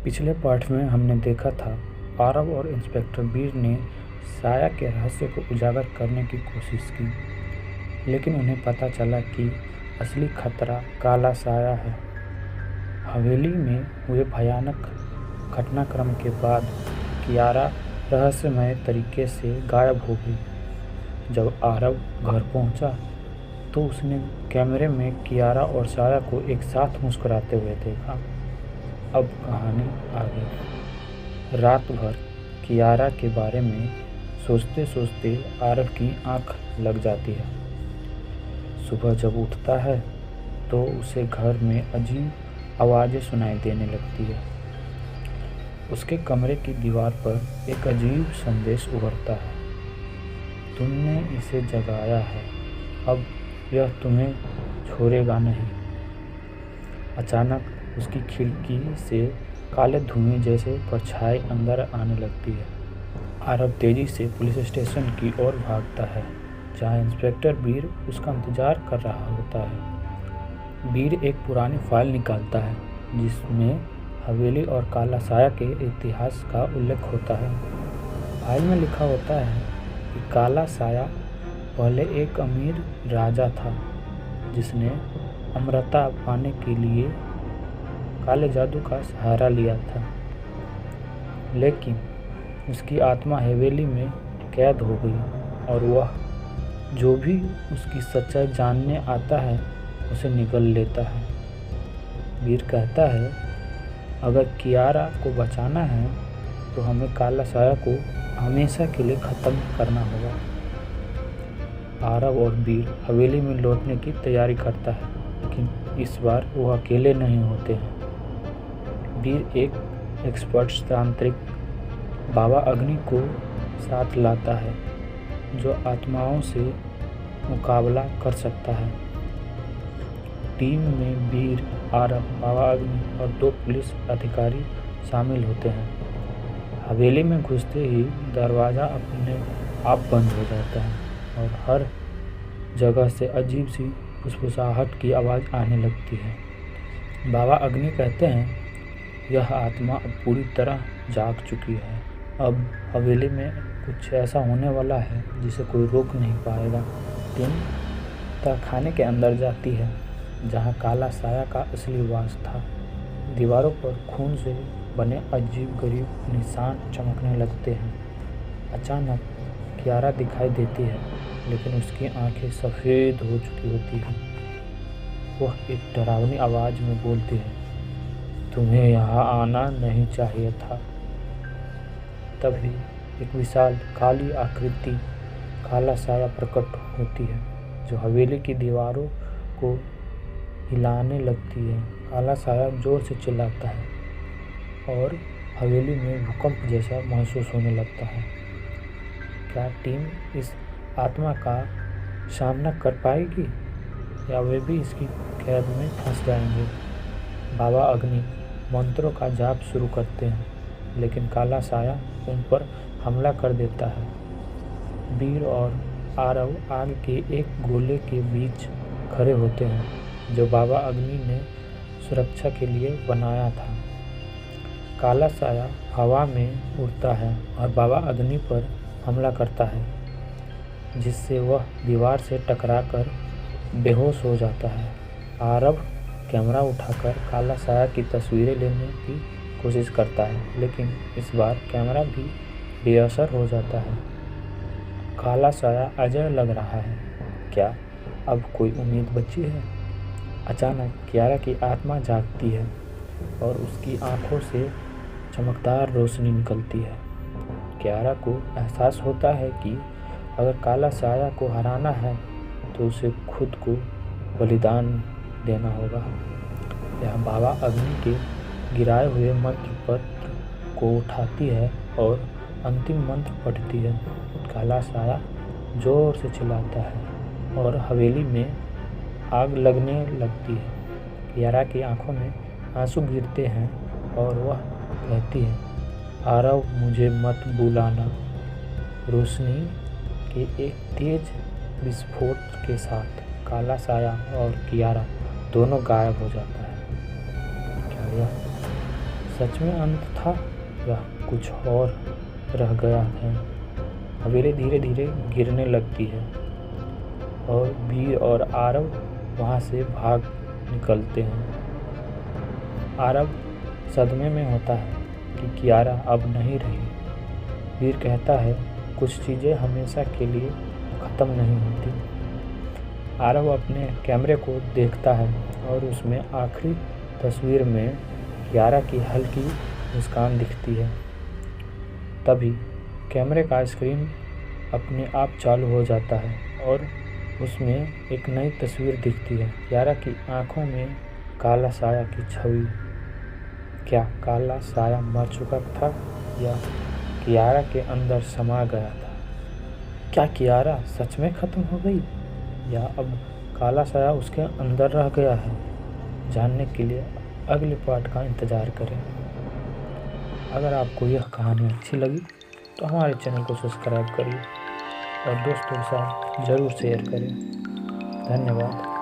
पिछले पाठ में हमने देखा था आरव और इंस्पेक्टर बीर ने साया के रहस्य को उजागर करने की कोशिश की, लेकिन उन्हें पता चला कि असली खतरा काला साया है। हवेली में हुए भयानक घटनाक्रम के बाद कियारा रहस्यमय तरीके से गायब हो गई। जब आरव घर पहुंचा तो उसने कैमरे में कियारा और साया को एक साथ मुस्कुराते हुए देखा। अब कहानी आगे। रात भर कियारा के बारे में सोचते सोचते आरव की आंख लग जाती है। सुबह जब उठता है तो उसे घर में अजीब आवाज़ें सुनाई देने लगती है। उसके कमरे की दीवार पर एक अजीब संदेश उभरता है, तुमने इसे जगाया है, अब यह तुम्हें छोड़ेगा नहीं। अचानक उसकी खिड़की से काले धुएं जैसे परछाई अंदर आने लगती है। आरव तेजी से पुलिस स्टेशन की ओर भागता है, जहां इंस्पेक्टर बीर उसका इंतजार कर रहा होता है। बीर एक पुरानी फाइल निकालता है जिसमें हवेली और काला साया के इतिहास का उल्लेख होता है। फाइल में लिखा होता है कि काला साया पहले एक अमीर राजा था जिसने अमरता पाने के लिए काले जादू का सहारा लिया था, लेकिन उसकी आत्मा हवेली में कैद हो गई और वह जो भी उसकी सच्चाई जानने आता है उसे निगल लेता है। वीर कहता है, अगर कियारा को बचाना है तो हमें काला साया को हमेशा के लिए ख़त्म करना होगा। आरव और वीर हवेली में लौटने की तैयारी करता है, लेकिन इस बार वो अकेले नहीं होते हैं। वीर एक एक्सपर्ट तांत्रिक बाबा अग्नि को साथ लाता है जो आत्माओं से मुकाबला कर सकता है। टीम में वीर, आरव, बाबा अग्नि और 2 पुलिस अधिकारी शामिल होते हैं। हवेली में घुसते ही दरवाज़ा अपने आप बंद हो जाता है और हर जगह से अजीब सी फुसफुसाहट की आवाज़ आने लगती है। बाबा अग्नि कहते हैं, यह आत्मा अब पूरी तरह जाग चुकी है। अब हवेली में कुछ ऐसा होने वाला है जिसे कोई रोक नहीं पाएगा। टीम तहखाने के अंदर जाती है जहां काला साया का असली वास था। दीवारों पर खून से बने अजीब गरीब निशान चमकने लगते हैं। अचानक कियारा दिखाई देती है, लेकिन उसकी आंखें सफ़ेद हो चुकी होती हैं। वह एक डरावनी आवाज़ में बोलती है, तुम्हें यहाँ आना नहीं चाहिए था। तभी एक विशाल काली आकृति काला साया प्रकट होती है जो हवेली की दीवारों को हिलाने लगती है। काला साया जोर से चिल्लाता है और हवेली में भूकंप जैसा महसूस होने लगता है। क्या टीम इस आत्मा का सामना कर पाएगी या वे भी इसकी कैद में फंस जाएंगे? बाबा अग्नि मंत्रों का जाप शुरू करते हैं, लेकिन काला साया उन पर हमला कर देता है। वीर और आरव आग के एक गोले के बीच खड़े होते हैं जो बाबा अग्नि ने सुरक्षा के लिए बनाया था। काला साया हवा में उड़ता है और बाबा अग्नि पर हमला करता है, जिससे वह दीवार से टकराकर बेहोश हो जाता है। आरव कैमरा उठाकर काला साया की तस्वीरें लेने की कोशिश करता है, लेकिन इस बार कैमरा भी बेअसर हो जाता है। काला साया अजय लग रहा है। क्या अब कोई उम्मीद बची है? अचानक कियारा की आत्मा जागती है और उसकी आंखों से चमकदार रोशनी निकलती है। कियारा को एहसास होता है कि अगर काला साया को हराना है तो उसे खुद को बलिदान देना होगा। यह बाबा अग्नि के गिराए हुए मंत्र पत्र को उठाती है और अंतिम मंत्र पढ़ती है। काला साया जोर से चिल्लाता है और हवेली में आग लगने लगती है। कियारा की आंखों में आंसू गिरते हैं और वह कहती है, आरव मुझे मत बुलाना। रोशनी के एक तेज विस्फोट के साथ काला साया और कियारा दोनों गायब हो जाता है। क्या यह सच में अंत था या कुछ और रह गया है। हवेली धीरे धीरे गिरने लगती है और वीर और आरव वहाँ से भाग निकलते हैं। आरव सदमे में होता है कि कियारा अब नहीं रही। वीर कहता है कुछ चीज़ें हमेशा के लिए ख़त्म नहीं होती। आरव अपने कैमरे को देखता है और उसमें आखिरी तस्वीर में कियारा की हल्की मुस्कान दिखती है। तभी कैमरे का स्क्रीन अपने आप चालू हो जाता है और उसमें एक नई तस्वीर दिखती है। कियारा की आंखों में काला साया की छवि। क्या काला साया मर चुका था या कियारा के अंदर समा गया था? क्या कियारा सच में ख़त्म हो गई या अब काला साया उसके अंदर रह गया है? जानने के लिए अगले पार्ट का इंतज़ार करें। अगर आपको यह कहानी अच्छी लगी तो हमारे चैनल को सब्सक्राइब करिए और दोस्तों के साथ ज़रूर शेयर करें। धन्यवाद।